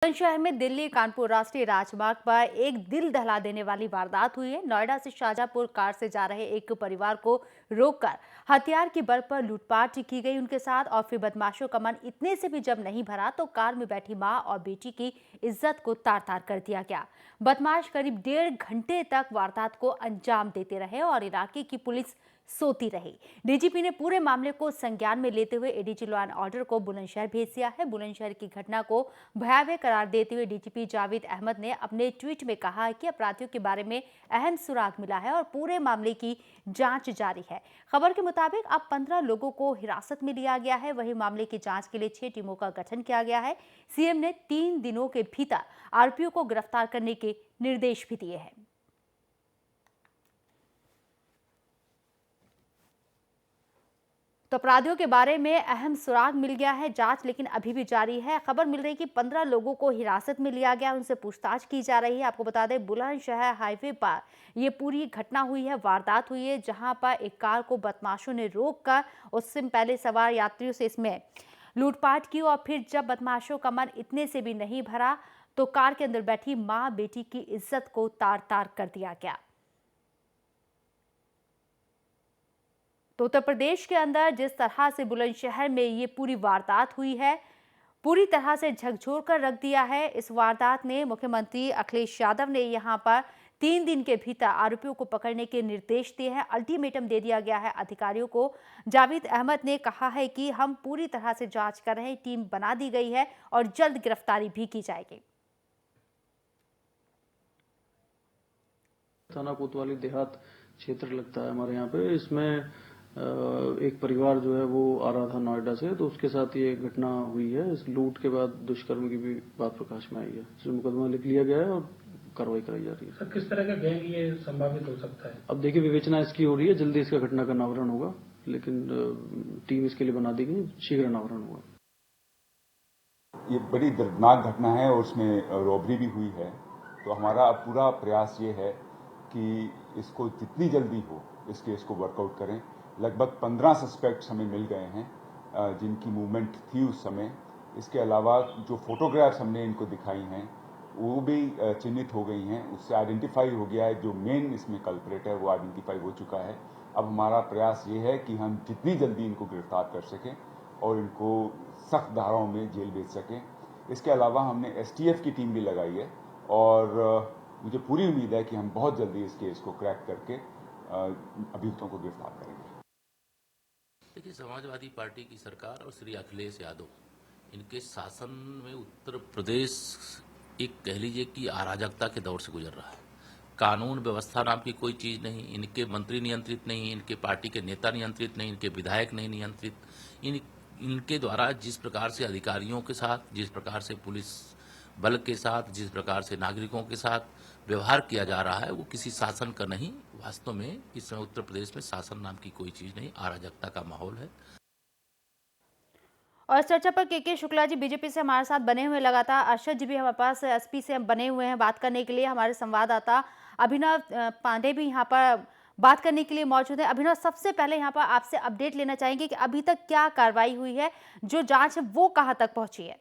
शहर में दिल्ली कानपुर राष्ट्रीय राजमार्ग पर एक दिल दहला देने वाली वारदात हुई है। नोएडा से शाहजहांपुर कार से जा रहे एक परिवार को रोककर हथियार के बल पर लूटपाट की गई उनके साथ, और फिर बदमाशों का मन इतने से भी जब नहीं भरा तो कार में बैठी मां और बेटी की इज्जत को तार तार कर दिया गया। बदमाश करीब 1.5 घंटे तक वारदात को अंजाम देते रहे और इलाके की पुलिस सोती रही। डीजीपी ने पूरे मामले को संज्ञान में लेते हुए एडीजी लॉ एंड ऑर्डर को बुलंदशहर भेज दिया है। बुलंदशहर की घटना को भयावह करार देते हुए डीजीपी जावेद अहमद ने अपने ट्वीट में कहा है कि अपराधियों के बारे में अहम सुराग मिला है और पूरे मामले की जांच जारी है। खबर के मुताबिक अब 15 लोगों को हिरासत में लिया गया है। वहीं मामले की जांच के लिए 6 टीमों का गठन किया गया है। सीएम ने 3 दिनों के भीतर आरोपियों को गिरफ्तार करने के निर्देश भी दिए हैं। तो अपराधियों के बारे में अहम सुराग मिल गया है। जांच लेकिन अभी भी जारी है। खबर मिल रही कि 15 लोगों को हिरासत में लिया गया, उनसे पूछताछ की जा रही है। आपको बता दें, बुलंदशहर हाईवे पर यह पूरी घटना हुई है, वारदात हुई है, जहां पर एक कार को बदमाशों ने रोककर उससे पहले सवार यात्रियों से इसमें लूटपाट की, और फिर जब बदमाशों का मन इतने से भी नहीं भरा तो कार के अंदर बैठी मां बेटी की इज्जत को तार तार कर दिया गया। तो उत्तर प्रदेश के अंदर जिस तरह से बुलंदशहर में ये पूरी वारदात हुई है, पूरी तरह से झकझोर कर रख दिया है। इस वारदात ने मुख्यमंत्री अखिलेश यादव ने यहां पर 3 दिन के भीतर आरोपियों को पकड़ने के निर्देश दिए हैं। अल्टीमेटम दे दिया गया है अधिकारियों को। जावेद अहमद ने कहा है कि हम पूरी तरह से जांच कर रहे हैं, टीम बना दी गई है और जल्द गिरफ्तारी भी की जाएगी। थाना कोतवाली देहात क्षेत्र लगता है हमारे यहाँ पे। इसमें एक परिवार जो है वो आ रहा था नोएडा से, तो उसके साथ ये घटना हुई है। इस लूट के बाद दुष्कर्म की भी बात प्रकाश में आई है। इसमें मुकदमा लिख लिया गया है और कार्रवाई कराई जा रही है। सर, किस तरह का गैंग ये संभावित हो सकता है? अब देखिए, विवेचना इसकी हो रही है। जल्दी इसका घटना का अनावरण होगा, लेकिन टीम इसके लिए बना दी गई, शीघ्र अनावरण होगा। ये बड़ी दर्दनाक घटना है और उसमें रॉबरी भी हुई है। तो हमारा पूरा प्रयास ये है कि इसको जितनी जल्दी हो इस केस को वर्कआउट करें। लगभग 15 सस्पेक्ट्स हमें मिल गए हैं जिनकी मूवमेंट थी उस समय। इसके अलावा जो फोटोग्राफ्स हमने इनको दिखाई हैं वो भी चिन्हित हो गई हैं। उससे आइडेंटिफाई हो गया है, जो मेन इसमें कल्प्रेट है वो आइडेंटिफाई हो चुका है। अब हमारा प्रयास ये है कि हम जितनी जल्दी इनको गिरफ्तार कर सकें और इनको सख्त धाराओं में जेल भेज सकें। इसके अलावा हमने एसटीएफ की टीम भी लगाई है और मुझे पूरी उम्मीद है कि हम बहुत जल्दी इस केस को क्रैक करके अभियुक्तों को गिरफ्तार करेंगे। देखिए, समाजवादी पार्टी की सरकार और श्री अखिलेश यादव, इनके शासन में उत्तर प्रदेश एक कह लीजिए कि अराजकता के दौर से गुजर रहा है। कानून व्यवस्था नाम की कोई चीज़ नहीं, इनके मंत्री नियंत्रित नहीं, इनके पार्टी के नेता नियंत्रित नहीं, इनके विधायक नहीं नियंत्रित। इनके द्वारा जिस प्रकार से अधिकारियों के साथ, जिस प्रकार से पुलिस बल के साथ, जिस प्रकार से नागरिकों के साथ व्यवहार किया जा रहा है, वो किसी शासन का नहीं। वास्तव में इस समय उत्तर प्रदेश में शासन नाम की कोई चीज़ नहीं, अराजकता का माहौल है। और इस चर्चा पर के शुक्ला जी बीजेपी से हमारे साथ बने हुए लगातार, अर्शद जी भी हमारे पास एसपी से बने हुए हैं बात करने के लिए। हमारे संवाददाता अभिनव पांडे भी यहाँ पर बात करने के लिए मौजूद है। अभिनव, सबसे पहले यहाँ पर आपसे अपडेट लेना चाहेंगे कि अभी तक क्या कार्रवाई हुई है, जो जांच है वो कहाँ तक पहुंची है?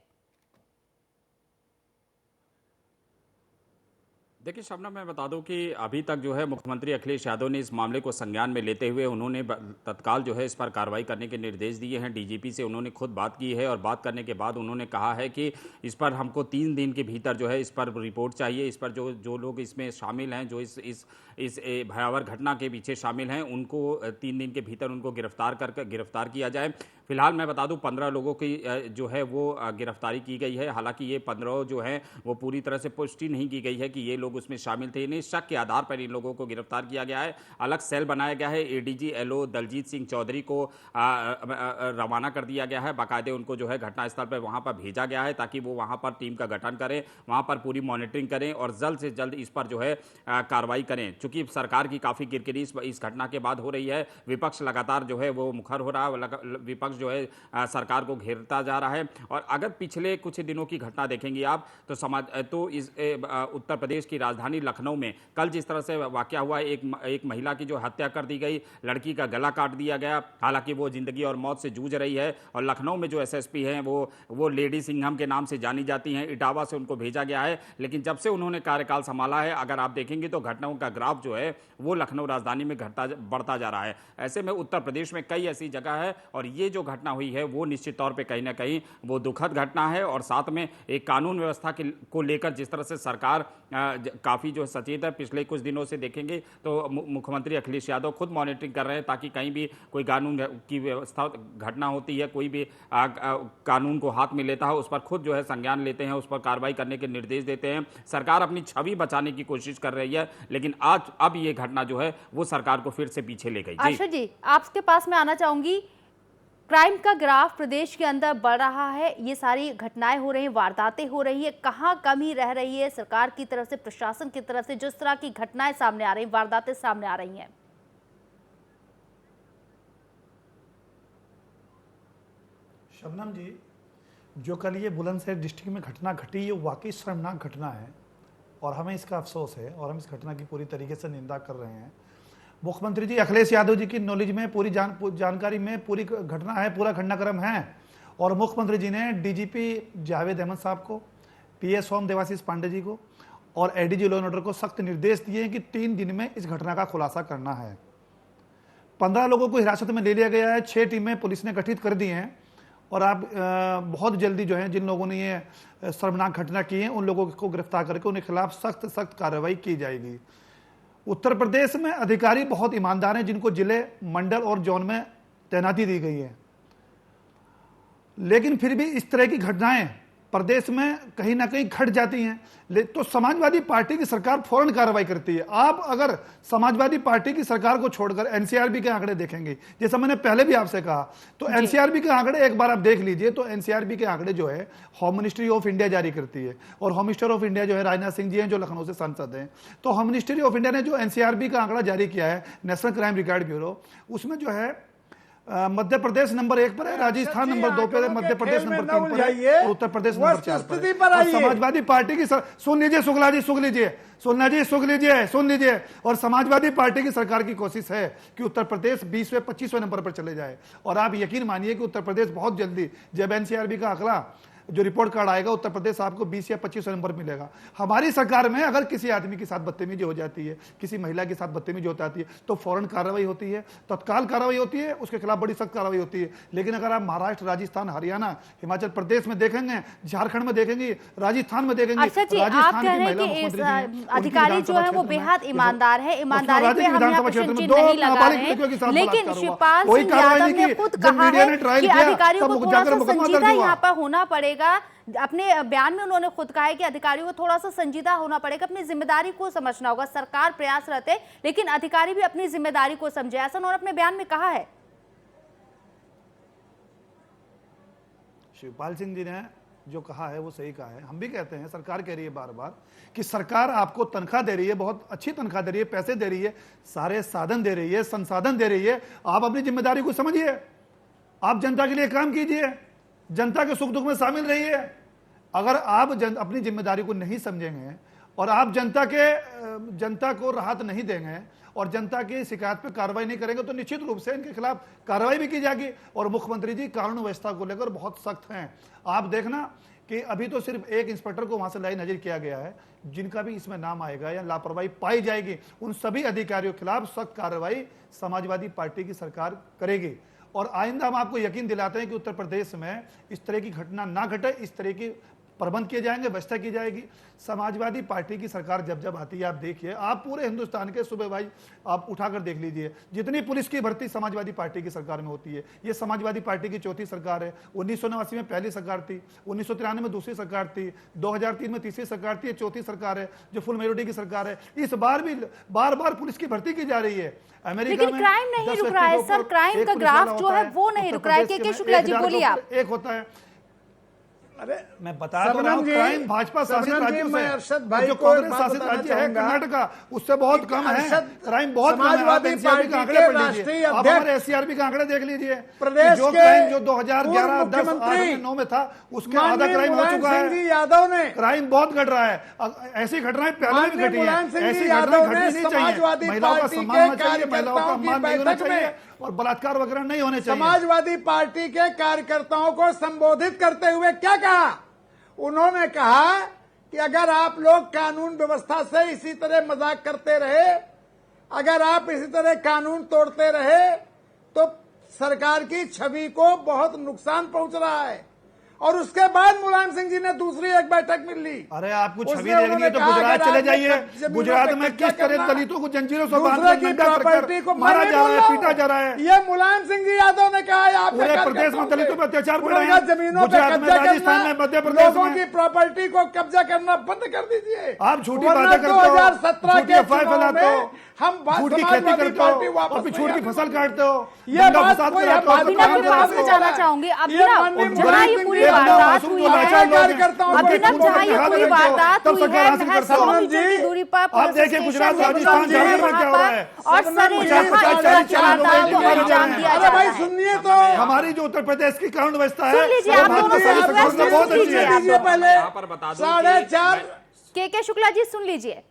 देखिए शबनम, मैं बता दूं कि अभी तक जो है मुख्यमंत्री अखिलेश यादव ने इस मामले को संज्ञान में लेते हुए उन्होंने तत्काल जो है इस पर कार्रवाई करने के निर्देश दिए हैं। डीजीपी से उन्होंने खुद बात की है और बात करने के बाद उन्होंने कहा है कि इस पर हमको 3 दिन के भीतर जो है इस पर रिपोर्ट चाहिए। इस पर जो लोग इसमें शामिल हैं, जो इस भयावह घटना के पीछे शामिल हैं, उनको 3 दिन के भीतर उनको गिरफ्तार किया जाए। फिलहाल मैं बता दूं 15 लोगों की जो है वो गिरफ्तारी की गई है। हालांकि ये 15 जो हैं वो पूरी तरह से पुष्टि नहीं की गई है कि ये लोग उसमें शामिल थे। इन्हें शक के आधार पर इन लोगों को गिरफ्तार किया गया है। अलग सेल बनाया गया है। एडीजी एलओ दलजीत सिंह चौधरी को रवाना कर दिया गया है। बाकायदे उनको जो है घटनास्थल पर वहां पर भेजा गया है ताकि वो वहां पर टीम का गठन करें, वहां पर पूरी मॉनिटरिंग करें और जल्द से जल्द इस पर जो है कार्रवाई करें। चूंकि सरकार की काफी किरकिरी इस घटना के बाद हो रही है, विपक्ष लगातार जो है वो मुखर हो रहा है। विपक्ष जो है सरकार को घेरता जा रहा है। और अगर पिछले कुछ दिनों की घटना देखेंगे आप तो इस उत्तर प्रदेश की राजधानी लखनऊ में कल जिस तरह से वाकया हुआ, एक महिला की जो हत्या कर दी गई, लड़की का गला काट दिया गया, हालांकि वो जिंदगी और मौत से जूझ रही है। और लखनऊ में जो एसएसपी हैं वो लेडी सिंघम के नाम से जानी जाती हैं, इटावा से उनको भेजा गया है। लेकिन जब से उन्होंने कार्यकाल संभाला है, अगर आप देखेंगे तो घटनाओं का ग्राफ जो है वो लखनऊ राजधानी में बढ़ता जा रहा है। ऐसे में उत्तर प्रदेश में कई ऐसी जगह है और ये जो घटना हुई है वो निश्चित तौर पे कहीं ना कहीं वो दुखद घटना है। और साथ में एक कानून व्यवस्था को लेकर जिस तरह से सरकार काफ़ी जो सचेत है, पिछले कुछ दिनों से देखेंगे तो मुख्यमंत्री अखिलेश यादव खुद मॉनिटरिंग कर रहे हैं ताकि कहीं भी कोई कानून की व्यवस्था घटना होती है, कोई भी कानून को हाथ में लेता है, उस पर खुद जो है संज्ञान लेते हैं, उस पर कार्रवाई करने के निर्देश देते हैं। सरकार अपनी छवि बचाने की कोशिश कर रही है, लेकिन अब ये घटना जो है वो सरकार को फिर से पीछे ले गई। अच्छा जी, आपके पास मैं आना चाहूंगी। क्राइम का ग्राफ प्रदेश के अंदर बढ़ रहा है, ये सारी घटनाएं हो रही हैं, वारदातें हो रही है, कहाँ कमी रह रही है सरकार की तरफ से, प्रशासन की तरफ से, जिस तरह की घटनाएं सामने आ रही, वारदातें सामने आ रही हैं? शबनम जी, जो कल ये बुलंदशहर डिस्ट्रिक्ट में घटना घटी, ये वाकई शर्मनाक घटना है और हमें इसका अफसोस है और हम इस घटना की पूरी तरीके से निंदा कर रहे हैं। मुख्यमंत्री जी अखिलेश यादव जी की नॉलेज में, पूरी जानकारी में पूरी घटना है, पूरा घटनाक्रम है। और मुख्यमंत्री जी ने डीजीपी जावेद अहमद साहब को, पीएस होम देवाशीष पांडे जी को और एडीजी लॉ एंड ऑर्डर को सख्त निर्देश दिए हैं कि 3 दिन में इस घटना का खुलासा करना है। 15 लोगों को हिरासत में ले लिया गया है, 6 टीमें पुलिस ने गठित कर दी हैं और आप बहुत जल्दी जो है जिन लोगों ने ये शर्मनाक घटना की है उन लोगों को गिरफ्तार करके उनके खिलाफ सख्त कार्रवाई की जाएगी। उत्तर प्रदेश में अधिकारी बहुत ईमानदार हैं जिनको जिले, मंडल और जोन में तैनाती दी गई है, लेकिन फिर भी इस तरह की घटनाएं प्रदेश में कहीं ना कहीं घट जाती हैं। तो समाजवादी पार्टी की सरकार फौरन कार्रवाई करती है। आप अगर समाजवादी पार्टी की सरकार को छोड़कर एनसीआरबी के आंकड़े देखेंगे, जैसा मैंने पहले भी आपसे कहा, तो एनसीआरबी के आंकड़े एक बार आप देख लीजिए। तो एनसीआरबी के आंकड़े जो है होम मिनिस्ट्री ऑफ इंडिया जारी करती है और होम मिनिस्टर ऑफ इंडिया जो है राजनाथ सिंह जी हैं, जो लखनऊ से सांसद हैं। तो होम मिनिस्ट्री ऑफ इंडिया ने जो एनसीआरबी का आंकड़ा जारी किया है, नेशनल क्राइम रिकॉर्ड ब्यूरो, उसमें जो है मध्य प्रदेश नंबर 1 पर है, राजस्थान नंबर 2 पर है, मध्य प्रदेश नंबर 3 पर है और उत्तर प्रदेश नंबर 4 पर है। और समाजवादी पार्टी की सुन लीजिए शुक्ला जी, सुन लीजिए और समाजवादी पार्टी की सरकार की कोशिश है कि उत्तर प्रदेश 20वें 25वें नंबर पर चले जाए। और आप यकीन मानिए कि उत्तर प्रदेश बहुत जल्दी, जब एनसीआरबी का आंकड़ा जो रिपोर्ट कार्ड आएगा, उत्तर प्रदेश आपको 20 या 25 नंबर मिलेगा। हमारी सरकार में अगर किसी आदमी के साथ बदतमीजी हो जाती है, किसी महिला के साथ बदतमीजी हो जाती है, तो फौरन कार्रवाई होती है, तत्काल कार्रवाई होती है, उसके खिलाफ बड़ी सख्त कार्रवाई होती है। लेकिन अगर आप महाराष्ट्र, राजस्थान, हरियाणा, हिमाचल प्रदेश में देखेंगे, झारखंड में देखेंगे, राजस्थान में देखेंगे, अच्छा जी, आप कह रहे हैं कि अधिकारी जो है वो बेहद ईमानदार है, ईमानदारी पे हम यहाँ क्वेश्चन चिन्ह नहीं लगा रहे हैं, लेकिन शिवपाल सिंह यादव ने खुद कहा है कि अधिकारियों को थोड़ा सा संजीदा यहाँ पर होना पड़ेगा। अपने बयान में उन्होंने खुद कहा है कि अधिकारियों को थोड़ा सा संजीदा होना पड़ेगा, अपनी जिम्मेदारी को समझना होगा। सरकार प्रयासरत है, लेकिन अधिकारी भी अपनी जिम्मेदारी को समझे, ऐसा उन्होंने अपने बयान में कहा है। शिवपाल सिंह जी ने जो कहा है वो सही कहा है। हम भी कहते हैं, सरकार कह रही है बार बार कि सरकार आपको तनख्वाह दे रही है, बहुत अच्छी तनख्वाह दे रही है, पैसे दे रही है, सारे साधन दे रही है, संसाधन दे रही है। आप अपनी जिम्मेदारी को समझिए, आप जनता के लिए काम कीजिए, जनता के सुख दुख में शामिल रहिए। अगर आप अपनी जिम्मेदारी को नहीं समझेंगे और आप जनता को राहत नहीं देंगे और जनता की शिकायत पर कार्रवाई नहीं करेंगे, तो निश्चित रूप से इनके खिलाफ कार्रवाई भी की जाएगी। और मुख्यमंत्री जी कानून व्यवस्था को लेकर बहुत सख्त हैं। आप देखना कि अभी तो सिर्फ एक इंस्पेक्टर को वहां से लाइन नजर किया गया है, जिनका भी इसमें नाम आएगा या लापरवाही पाई जाएगी, उन सभी अधिकारियों के खिलाफ सख्त कार्रवाई समाजवादी पार्टी की सरकार करेगी। और आइंदा हम आपको यकीन दिलाते हैं कि उत्तर प्रदेश में इस तरह की घटना ना घटे, इस तरह की प्रबंध किए जाएंगे, व्यवस्था की जाएगी। समाजवादी पार्टी की सरकार जब जब आती है, आप देखिए, आप पूरे हिंदुस्तान के सूबे भाई आप उठाकर देख लीजिए, जितनी पुलिस की भर्ती समाजवादी पार्टी की सरकार में होती है। ये समाजवादी पार्टी की चौथी सरकार है। 1989 में पहली सरकार थी, 1993 में दूसरी सरकार थी, 2003 में तीसरी सरकार थी, चौथी सरकार है जो फुल मेजॉरिटी की सरकार है। इस बार भी बार बार पुलिस की भर्ती की जा रही है। अमेरिका में क्राइम नहीं रुक रहा है सर, क्राइम का ग्राफ जो है वो नहीं रुक रहा है। के शुक्ला जी बोलिए आप। एक होता है अरे मैं बता तो रहा हूँ, क्राइम भाजपा शासित राज्यों से, मैं अरशद भाई जो को कांग्रेस शासित राज्य है कर्नाटका, उससे बहुत कम है क्राइम, बहुत कम है। आप एनसीआरबी के आंकड़े पढ़ लीजिए, आप हमारे एससीआरबी के आंकड़े देख लीजिए, जो क्राइम जो 2011, 10, 8, 9 में था उसके आधा क्राइम हो चुका है। यादव ने क्राइम बहुत घट रहा है, ऐसी घटनाएं पहले भी घटी है, ऐसी घटनाएं घटनी नहीं चाहिए। महिलाओं का सम्मान होना चाहिए, महिलाओं का मान नहीं होना चाहिए और बलात्कार वगैरह नहीं होने चाहिए। समाजवादी पार्टी के कार्यकर्ताओं को संबोधित करते हुए क्या कहा? उन्होंने कहा कि अगर आप लोग कानून व्यवस्था से इसी तरह मजाक करते रहे, अगर आप इसी तरह कानून तोड़ते रहे तो सरकार की छवि को बहुत नुकसान पहुंच रहा है। और उसके बाद मुलायम सिंह जी ने दूसरी एक बैठक मिल ली। अरे आपको छवि देखनी है तो गुजरात चले जाइए, गुजरात में किस तरह दलितों को जंजीरों से बांधकर मारा जा रहा है, पीटा जा रहा है। ये मुलायम सिंह जी यादव ने कहा पूरे प्रदेश में दलितों पर अत्याचार हो रहे हैं, जमीनों पर गुजरात में, राजस्थान में, मध्य प्रदेश लोगों में की प्रॉपर्टी को कब्जा करना बंद कर दीजिए। आप झूठी बातें करते हो, 2017 के अफवाह फैलाते हो, हम झूठी खेती करते हो और फिर झूठ की फसल काटते हो, ये दंगा बात फसाद कोई कराते हो। अभिनव के पास में जाना चाहूंगी। अभिनव, जहाँ ये पूरी वारदात हुई है, अभिनव जहाँ ये पूरी वारदात हुई है, महज 100 मीटर की दूरी पर आप देखिए गुजरात, राजस्थान, झारखंड में क्या हो रहा है और अरे भाई सुनिए तो, हमारी जो उत्तर प्रदेश की कानून व्यवस्था है, सुन लीजिए, आप दोनों बहुत अच्छी है। पहले यहाँ पर बता दूं 4:30 के शुक्ला जी सुन लीजिए।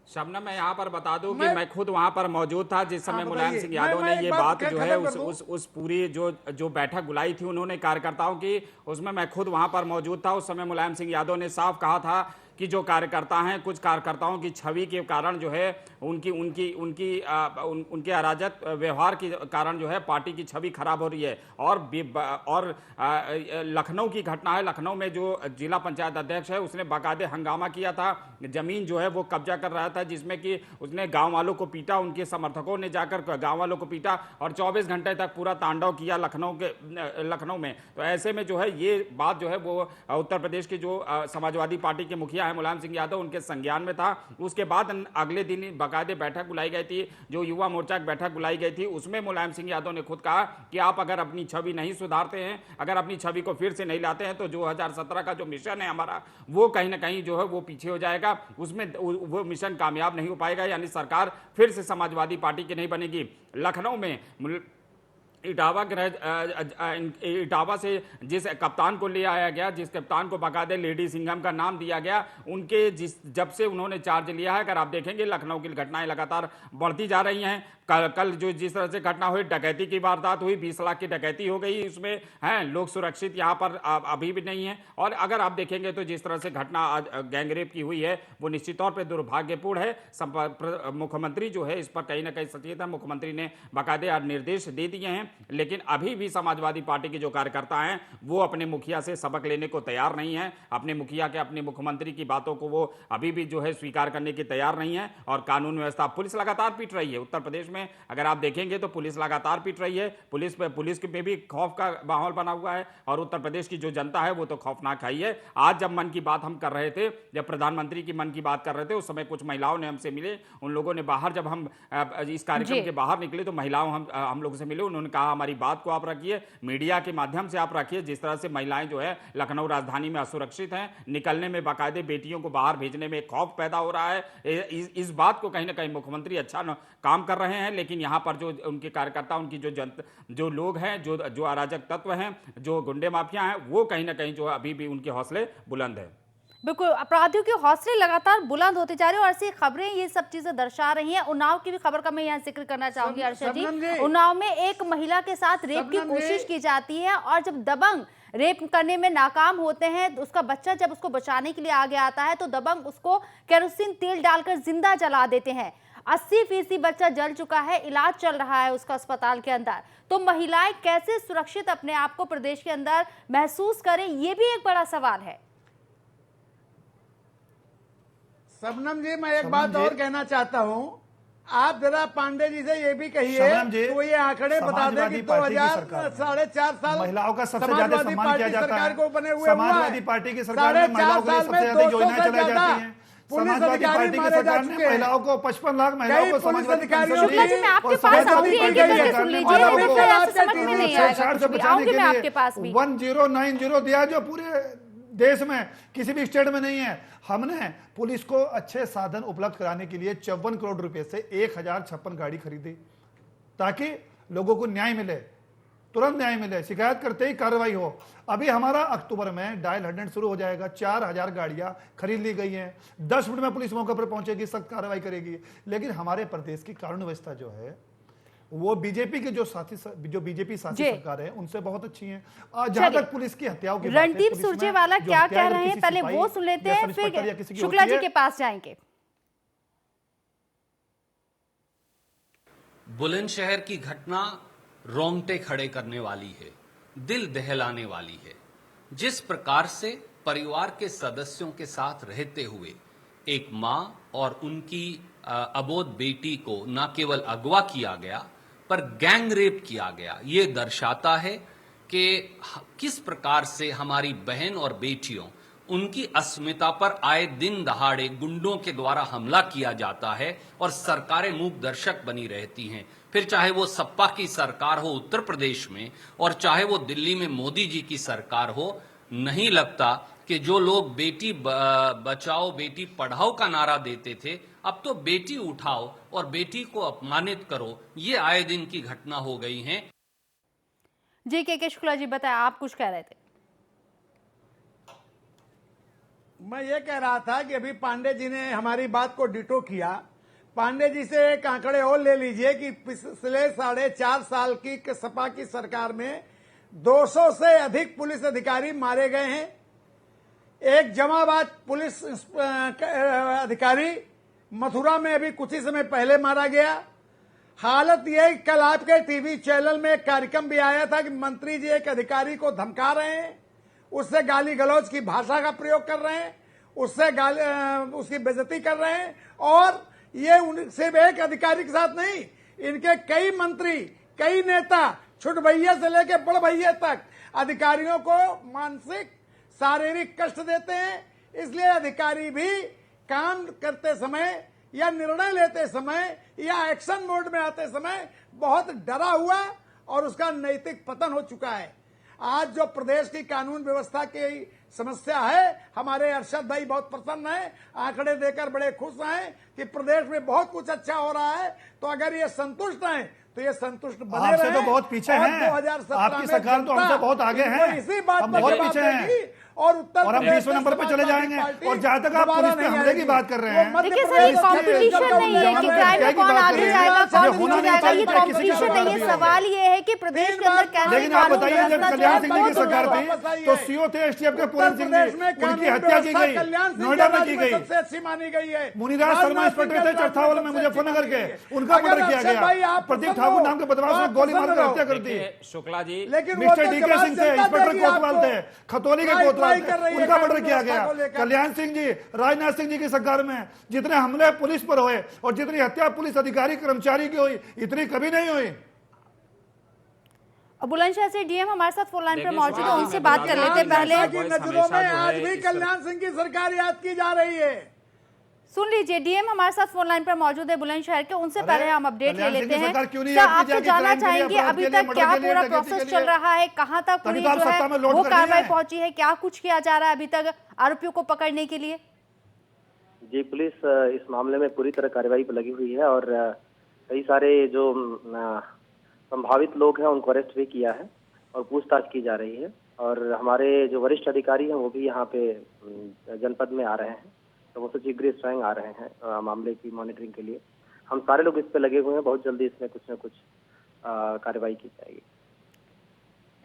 शबनम, मैं यहाँ पर बता दूं कि मैं खुद वहाँ पर मौजूद था जिस समय मुलायम सिंह यादव ने ये बात जो है उस पूरी जो बैठक बुलाई थी उन्होंने कार्यकर्ताओं की, उसमें मैं खुद वहाँ पर मौजूद था। उस समय मुलायम सिंह यादव ने साफ कहा था कि जो कार्यकर्ता हैं, कुछ कार्यकर्ताओं की छवि के कारण जो है उनके अराजक व्यवहार के कारण जो है पार्टी की छवि खराब हो रही है। और लखनऊ की घटना है, लखनऊ में जो जिला पंचायत अध्यक्ष है उसने बाकायदे हंगामा किया था, जमीन जो है वो कब्जा कर रहा था, जिसमें कि उसने गांव वालों को पीटा, उनके समर्थकों ने जाकर गांव वालों को पीटा और 24 घंटे तक पूरा तांडव किया लखनऊ में। तो ऐसे में जो है ये बात जो है वो उत्तर प्रदेश के जो समाजवादी पार्टी के मुखिया है मुलायम सिंह यादव, उनके संज्ञान में था। उसके बाद अगले दिन बाकायदे बैठक बुलाई गई थी, जो युवा मोर्चा की बैठक बुलाई गई थी, उसमें मुलायम सिंह यादव ने खुद कहा कि आप अगर अपनी छवि नहीं सुधारते हैं, अगर अपनी छवि को फिर से नहीं लाते हैं तो 2017 का जो मिशन है हमारा वो कहीं ना कहीं जो है वो पीछे हो जाएगा, उसमें वो मिशन कामयाब नहीं हो पाएगा, यानी सरकार फिर से समाजवादी पार्टी की नहीं बनेगी। लखनऊ में इटावा से जिस कप्तान को ले आया गया, जिस कप्तान को बाकायदे लेडी सिंघम का नाम दिया गया, उनके जब से उन्होंने चार्ज लिया है, अगर आप देखेंगे लखनऊ की घटनाएं लगातार बढ़ती जा रही हैं। कल जो जिस तरह से घटना हुई, डकैती की वारदात हुई, 20 लाख की डकैती हो गई, इसमें हैं लोग सुरक्षित यहाँ पर अभी भी नहीं है। और अगर आप देखेंगे तो जिस तरह से घटना आज गैंगरेप की हुई है वो निश्चित तौर पर दुर्भाग्यपूर्ण है। मुख्यमंत्री जो है इस पर कहीं ना कहीं सचेत है, मुख्यमंत्री ने बाकायदे निर्देश दे दिए हैं, लेकिन अभी भी समाजवादी पार्टी के जो कार्यकर्ता हैं वो अपने मुखिया से सबक लेने को तैयार नहीं है, अपने मुखिया के अपने मुख्यमंत्री की बातों को वो अभी भी जो है स्वीकार करने की तैयार नहीं है। और कानून व्यवस्था, पुलिस लगातार पीट रही है उत्तर प्रदेश में, अगर आप देखेंगे तो पुलिस लगातार पीट रही है, पुलिस पे भी खौफ का माहौल बना हुआ है और उत्तर प्रदेश की जो जनता है वो तो खौफनाक है। आज जब मन की बात हम कर रहे थे, जब प्रधानमंत्री की मन की बात कर रहे थे, उस समय कुछ महिलाओं ने हमसे मिले, उन लोगों ने बाहर, जब हम इस कार्यक्रम के बाहर निकले तो महिलाओं हम लोगों से मिले, उन्होंने कहा हमारी बात को आप रखिए, मीडिया के माध्यम से आप रखिए। जिस तरह से महिलाएं जो है लखनऊ राजधानी में असुरक्षित हैं, निकलने में, बाकायदे बेटियों को बाहर भेजने में खौफ पैदा हो रहा है, इस बात को कहीं ना कहीं मुख्यमंत्री अच्छा काम कर रहे हैं, लेकिन यहाँ पर जो उनके कार्यकर्ता, उनकी जो लोग हैं, जो अराजक तत्व हैं, जो गुंडे माफिया हैं, वो कहीं ना कहीं जो अभी भी उनके हौसले बुलंद है। बिल्कुल, अपराधियों के हौसले लगातार बुलंद होते जा रहे हैं और ऐसी खबरें ये सब चीजें दर्शा रही हैं। उन्नाव की भी खबर का मैं यहाँ जिक्र करना चाहूंगी अर्शद जी। उन्नाव में एक महिला के साथ रेप की कोशिश की जाती है और जब दबंग रेप करने में नाकाम होते हैं, उसका बच्चा जब उसको बचाने के लिए आगे आता है तो दबंग उसको केरोसिन तेल डालकर जिंदा जला देते हैं। 80% बच्चा जल चुका है, इलाज चल रहा है उसका अस्पताल के अंदर। तो महिलाएं कैसे सुरक्षित अपने आप को प्रदेश के अंदर महसूस करें, ये भी एक बड़ा सवाल है। शबनम जी, मैं एक बात और कहना चाहता हूं, आप जरा पांडे जी से ये भी कहिए तो ये आंकड़े बता दें कि 2004 साल महिलाओं का सबसे ज्यादा सम्मान किया जाता है, को बने हुए समाजवादी पार्टी की सरकार में महिलाओं के लिए सबसे ज्यादा योजनाएं चलाई जाती हैं। समाजवादी पार्टी की सरकार ने महिलाओं को 55 लाख महिलाओं को समाजवादी पेंशन दी शुक्ला जी, मैं आपके पास आऊंगी, एक एक करके सुन लीजिए, मेरे को समझ में नहीं आएगा, आऊंगी मैं आपके पास भी। 1090 दिया जो पूरे देश में किसी भी स्टेट में नहीं है। हमने पुलिस को अच्छे साधन उपलब्ध कराने के लिए 54 करोड़ रुपए से 1056 गाड़ी खरीदी ताकि लोगों को न्याय मिले, तुरंत न्याय मिले, शिकायत करते ही कार्रवाई हो। अभी हमारा अक्टूबर में डायल 100 शुरू हो जाएगा। 4000 गाड़ियां खरीद ली गई हैं। 10 मिनट में पुलिस मौके पर पहुंचेगी, सख्त कार्रवाई करेगी। लेकिन हमारे प्रदेश की कानून व्यवस्था जो है वो बीजेपी के जो बीजेपी शासित सरकार है उनसे बहुत अच्छी है। जहां तक पुलिस की हत्याओं की बात है, रणदीप पुलिस में सुरजेवाला जो क्या हत्या कह अगर रहे हैं किसी पहले सिपाही वो सुन लेते या हैं, सब इंस्पेक्टर या फिर किसी की शुक्ला होती जी है। के पास जाएंगे। बुलंदशहर की घटना रोंगटे खड़े करने वाली है, दिल दहलाने वाली है। जिस प्रकार से परिवार के सदस्यों के साथ रहते हुए एक मां और उनकी अबोध बेटी को न केवल अगवा किया गया पर गैंग रेप किया गया, ये दर्शाता है कि किस प्रकार से हमारी बहन और बेटियों, उनकी अस्मिता पर आए दिन दहाड़े गुंडों के द्वारा हमला किया जाता है और सरकारें मूक दर्शक बनी रहती हैं। फिर चाहे वो सपा की सरकार हो उत्तर प्रदेश में और चाहे वो दिल्ली में मोदी जी की सरकार हो, नहीं लगता कि जो लोग बेटी बचाओ बेटी पढ़ाओ का नारा देते थे, अब तो बेटी उठाओ और बेटी को अपमानित करो, ये आए दिन की घटना हो गई है। जी के शुक्ला जी बताएं, आप कुछ कह रहे थे। मैं ये कह रहा था कि अभी पांडे जी ने हमारी बात को डिटो किया। पांडे जी से एक आंकड़े और ले लीजिए कि पिछले 4.5 साल की सपा की सरकार में 200 से अधिक पुलिस अधिकारी मारे गए हैं। एक जमाबाद पुलिस अधिकारी मथुरा में अभी कुछ ही समय पहले मारा गया। हालत यह, कल आपके टीवी चैनल में एक कार्यक्रम भी आया था कि मंत्री जी एक अधिकारी को धमका रहे हैं, उससे गाली गलौज की भाषा का प्रयोग कर रहे हैं, उससे उसकी बेइज्जती कर रहे हैं। और ये सिर्फ एक अधिकारी के साथ नहीं, इनके कई मंत्री, कई नेता, छोटे भैया से लेकर बड़ भैया तक अधिकारियों को मानसिक शारीरिक कष्ट देते हैं। इसलिए अधिकारी भी काम करते समय या निर्णय लेते समय या एक्शन मोड में आते समय बहुत डरा हुआ और उसका नैतिक पतन हो चुका है। आज जो प्रदेश की कानून व्यवस्था की समस्या है, हमारे अरशद भाई बहुत प्रसन्न है, आंकड़े देकर बड़े खुश हैं कि प्रदेश में बहुत कुछ अच्छा हो रहा है। तो अगर ये संतुष्ट हैं तो ये संतुष्ट बने आपसे रहें। तो बहुत पीछे हैं। 2017 आपकी सरकार तो हमसे बहुत आगे है। इसी बात हम पर बहुत जवाब पीछे हैं। देगी और उत्तर और हम प्रदेश 20वें में नंबर पे चले समाजवादी जाएंगे। पार्टी और जहां तक आप दोबारा पुलिस पे नहीं हमले की आएगी। बात कर रहे हैं, वो मध्य देखिए सर, ये प्रदेश के कंपटीशन जब नहीं है कि क्राइम में कौन आगे जाएगा, कौन होना पीछे नहीं जाएगा, ये चाहिए, किसी कंपटीशन सरकार नहीं है। भी सवाल ये है कि प्रदेश के अंदर कैसे लेकिन आप कानून बताइए, जब व्यवस्था कल्याण जो सिंह है जी की वो सरकार दुर्लभ थी तो सीओ थे एसटीएफ के पूरन सिंह जी, उनकी हत्या की गई, नोएडा में की गई। सबसे अच्छी मानी गई है। मुनीराज शर्मा इंस्पेक्टर थे चरथावल में मुजफ्फरनगर के, उनका मर्डर किया गया। प्रदीप ठाकुर नाम के बदमाश ने गोली मारकर हत्या कर दी। शुक्ला जी, लेकिन मिस्टर डीके सिंह थे, इंस्पेक्टर कोतवाल थे, खतौली के कोतवाल थे, उनका मर्डर किया गया। कल्याण सिंह जी, राजनाथ सिंह जी की सरकार में जितने हमले पुलिस पर हुए और जितनी हत्या पुलिस अधिकारी कर्मचारी की हुई, इतनी कभी नहीं हुई। बुलंदशहर से डीएम हमारे साथ फोन लाइन पर देखिए, मौजूद है, शुक्ला जी, उनसे मैं बात बता कर दूं लेते हैं। कि पहले नशा की वॉइस नजरों हमेशा में जो आज है भी इस कल्याण सिंह की सरकार याद की जा रही है। सुन लीजिए, डीएम हमारे साथ फोन लाइन पर मौजूद है बुलंदशहर के, उनसे पहले हम अपडेट ले कल्याण सिंह लेते की हैं। सरकार क्यों नहीं क्या याद की आपसे जाएगी? जानना क्राइम के लिए, चाहेंगे अपराध अभी के लिए, तक मर्डर क्या के लिए, पूरा डकैती के प्रोसेस लिए? चल रहा है, कहां तक पूरी तभी तो आप जो है सत्ता में लौट वो कर कार्रवाई लिए। पहुंची है, क्या कुछ किया जा रहा है अभी तक आरोपियों को पकड़ने के लिए? जी, पुलिस इस मामले में पूरी तरह कार्रवाई पर लगी हुई है और कई सारे जो संभावित लोग हैं उनको अरेस्ट भी किया है और पूछताछ की जा रही है। और हमारे जो वरिष्ठ अधिकारी हैं वो भी यहाँ पे जनपद में आ रहे हैं, तो वो सचिव गृह स्वयं आ रहे हैं मामले की मॉनिटरिंग के लिए। हम सारे लोग इस पे लगे हुए हैं, बहुत जल्दी इसमें कुछ न कुछ कार्रवाई की जाएगी।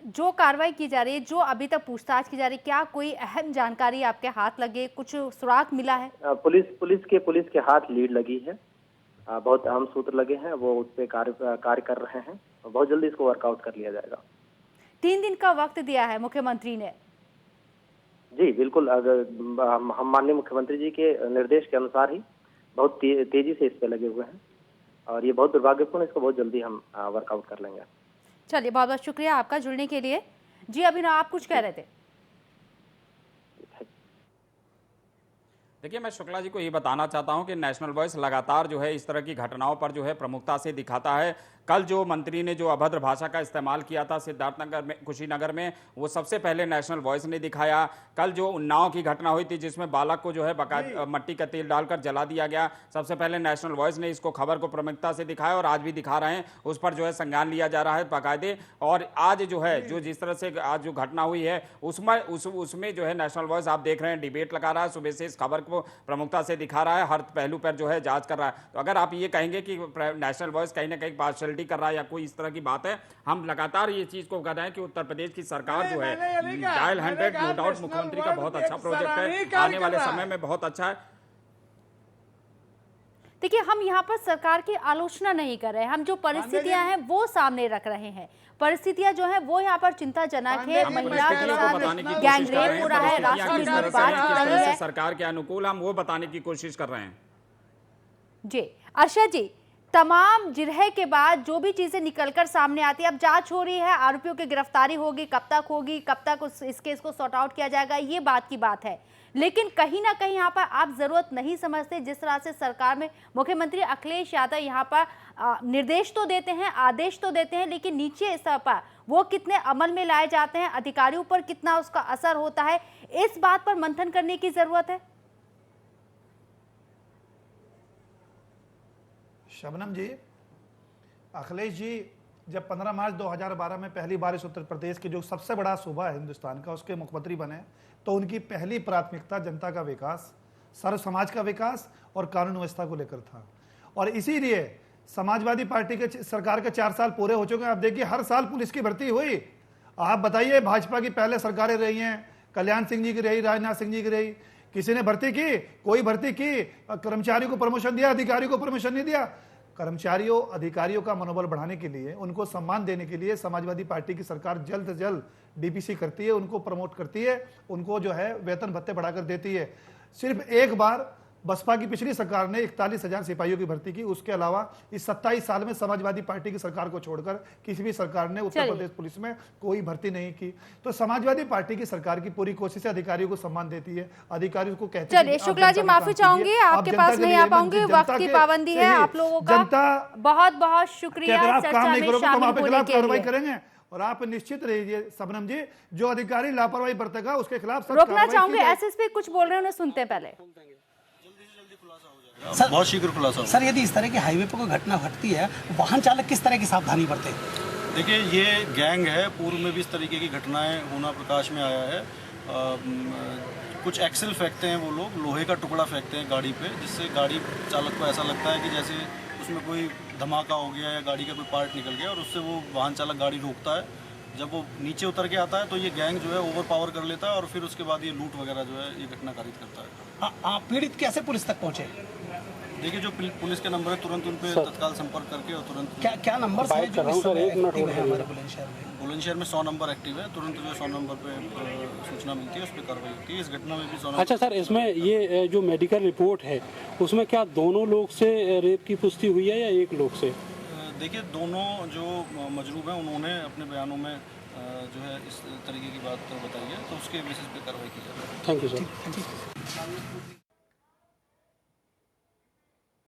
जो कार्रवाई की जा रही है, जो अभी तक पूछताछ की जा रही है, क्या कोई अहम जानकारी आपके हाथ लगे, कुछ सुराग मिला है? पुलिस के हाथ लीड लगी है, बहुत अहम सूत्र लगे हैं, वो उस पर कार्य कर रहे हैं और बहुत जल्दी इसको वर्कआउट कर लिया जाएगा। 3 दिन का वक्त दिया है मुख्यमंत्री ने। जी बिल्कुल, अगर हम माननीय मुख्यमंत्री जी के निर्देश के अनुसार ही बहुत तेजी से इस पे लगे हुए हैं और ये बहुत दुर्भाग्यपूर्ण, इसको बहुत जल्दी हम वर्कआउट कर लेंगे। चलिए, बहुत बहुत शुक्रिया आपका जुड़ने के लिए। जी अभिनव, आप कुछ कह रहे थे? देखिए, मैं शुक्ला जी को ये बताना चाहता हूं कि नेशनल वॉइस लगातार जो है इस तरह की घटनाओं पर जो है प्रमुखता से दिखाता है। कल जो मंत्री ने जो अभद्र भाषा का इस्तेमाल किया था सिद्धार्थनगर में, कुशीनगर में, वो सबसे पहले नेशनल वॉइस ने दिखाया। कल जो उन्नाव की घटना हुई थी जिसमें बालक को जो है मट्टी का तेल डालकर जला दिया गया, सबसे पहले नेशनल वॉइस ने इसको खबर को प्रमुखता से दिखाया और आज भी दिखा रहे हैं, उस पर जो है संज्ञान लिया जा रहा है बाकायदे। और आज जो है जो जिस तरह से आज जो घटना हुई है उसमें जो है नेशनल वॉइस आप देख रहे हैं डिबेट लगा रहा है, सुबह से इस खबर को प्रमुखता से दिखा रहा है, हर पहलू पर जो है जांच कर रहा है। तो अगर आप ये कहेंगे कि नेशनल वॉइस कहीं ना कहीं पार्शलिटी कर रहा है या कोई इस तरह की बात है, हम लगातार ये चीज को कर रहे हैं कि उत्तर प्रदेश की सरकार जो है डायल 100 नो डाउट मुख्यमंत्री का बहुत अच्छा प्रोजेक्ट है, आने वाले समय में बहुत अच्छा है। देखिए, हम यहाँ पर सरकार की आलोचना नहीं कर रहे हैं, हम जो परिस्थितियां हैं वो सामने रख रहे हैं। परिस्थितियां जो है वो यहाँ पर चिंताजनक है, महिला के साथ गैंग रेप हो रहा है, राष्ट्रीय लूटपाट हो रही है, सरकार के अनुकूल हम वो बताने की कोशिश कर रहे हैं। जी अर्षद जी, तमाम जिरह के बाद जो भी चीजें निकलकर सामने आती है, अब जांच हो रही है, आरोपियों की गिरफ्तारी होगी, कब तक होगी, कब तक इस केस को सॉर्ट आउट किया जाएगा, ये बात की बात है। लेकिन कहीं ना कहीं यहाँ पर आप जरूरत नहीं समझते जिस तरह से सरकार में मुख्यमंत्री अखिलेश यादव यहाँ पर निर्देश तो देते हैं, आदेश तो देते हैं, लेकिन नीचे स्तर पर वो कितने अमल में लाए जाते हैं, अधिकारियों पर कितना उसका असर होता है, इस बात पर मंथन करने की जरूरत है। शबनम जी, अखिलेश जी जब 15 मार्च 2012 में पहली बार इस उत्तर प्रदेश के जो सबसे बड़ा सूबा है हिंदुस्तान का, उसके मुख्यमंत्री बने, तो उनकी पहली प्राथमिकता जनता का विकास, सर्व समाज का विकास और कानून व्यवस्था को लेकर था। और इसीलिए समाजवादी पार्टी के सरकार के 4 साल पूरे हो चुके हैं। आप देखिए हर साल पुलिस की भर्ती हुई। आप बताइए, भाजपा की पहले सरकारें रही हैं, कल्याण सिंह जी की रही, राजनाथ सिंह जी की रही, किसी ने भर्ती की? कोई भर्ती की? कर्मचारियों को प्रमोशन दिया, अधिकारियों को प्रमोशन नहीं दिया। कर्मचारियों अधिकारियों का मनोबल बढ़ाने के लिए, उनको सम्मान देने के लिए समाजवादी पार्टी की सरकार जल्द से जल्द डीपीसी करती है, उनको प्रमोट करती है, उनको जो है वेतन भत्ते बढ़ाकर देती है। सिर्फ एक बार बसपा की पिछली सरकार ने 41,000 सिपाहियों की भर्ती की, उसके अलावा इस 27 साल में समाजवादी पार्टी की सरकार को छोड़कर किसी भी सरकार ने उत्तर प्रदेश पुलिस में कोई भर्ती नहीं की। तो समाजवादी पार्टी की सरकार की पूरी कोशिश है, अधिकारियों को सम्मान देती है, अधिकारियों को कहती है। चलिए शुक्ला जी, माफी चाहूंगी, आपके पास नहीं आ पाऊंगी, वक्त की पाबंदी है। आप लोगों का बहुत बहुत शुक्रिया चर्चा में शामिल होने के लिए। करेंगे और आप निश्चित रहिए शबनम जी, जो अधिकारी लापरवाही बरतेगा उसके खिलाफ रोकना चाहूंगी। एसएसपी कुछ बोल रहे हैं, उन्हें सुनते हैं पहले। सर बहुत शीघ्र खुलासा होगा। सर यदि इस तरह की हाईवे पर कोई घटना घटती है, वाहन चालक किस तरह की सावधानी बरते? देखिए, ये गैंग है, पूर्व में भी इस तरीके की घटनाएं होना प्रकाश में आया है। कुछ एक्सेल फेंकते हैं वो लोग, लोहे का टुकड़ा फेंकते हैं गाड़ी पे, जिससे गाड़ी चालक को ऐसा लगता है कि जैसे उसमें कोई धमाका हो गया या गाड़ी का कोई पार्ट निकल गया, और उससे वो वाहन चालक गाड़ी रोकता है। जब वो नीचे उतर के आता है तो ये गैंग जो है ओवर पावर कर लेता है और फिर उसके बाद ये लूट वगैरह जो है ये घटना कारित करता है। पीड़ित कैसे पुलिस तक पहुंचे? देखिए, जो पुलिस के नंबर है तुरंत उन पे तत्काल संपर्क करके और तुरंत क्या नंबर है जो बुलंदशहर में 100 नंबर एक्टिव है, तुरंत जो 100 नंबर पे सूचना मिलती है उस पर कार्रवाई होती है। इस घटना में भी 100 नंबर। अच्छा सर, इसमें ये जो मेडिकल रिपोर्ट है उसमें क्या दोनों लोग से रेप की पुष्टि हुई है या एक लोग से? देखिए, दोनों जो मजरूब हैं उन्होंने अपने बयानों में जो है इस तरीके की बात बताई है, तो उसके बेसिस पे कार्रवाई की जा रही है। Thank you sir.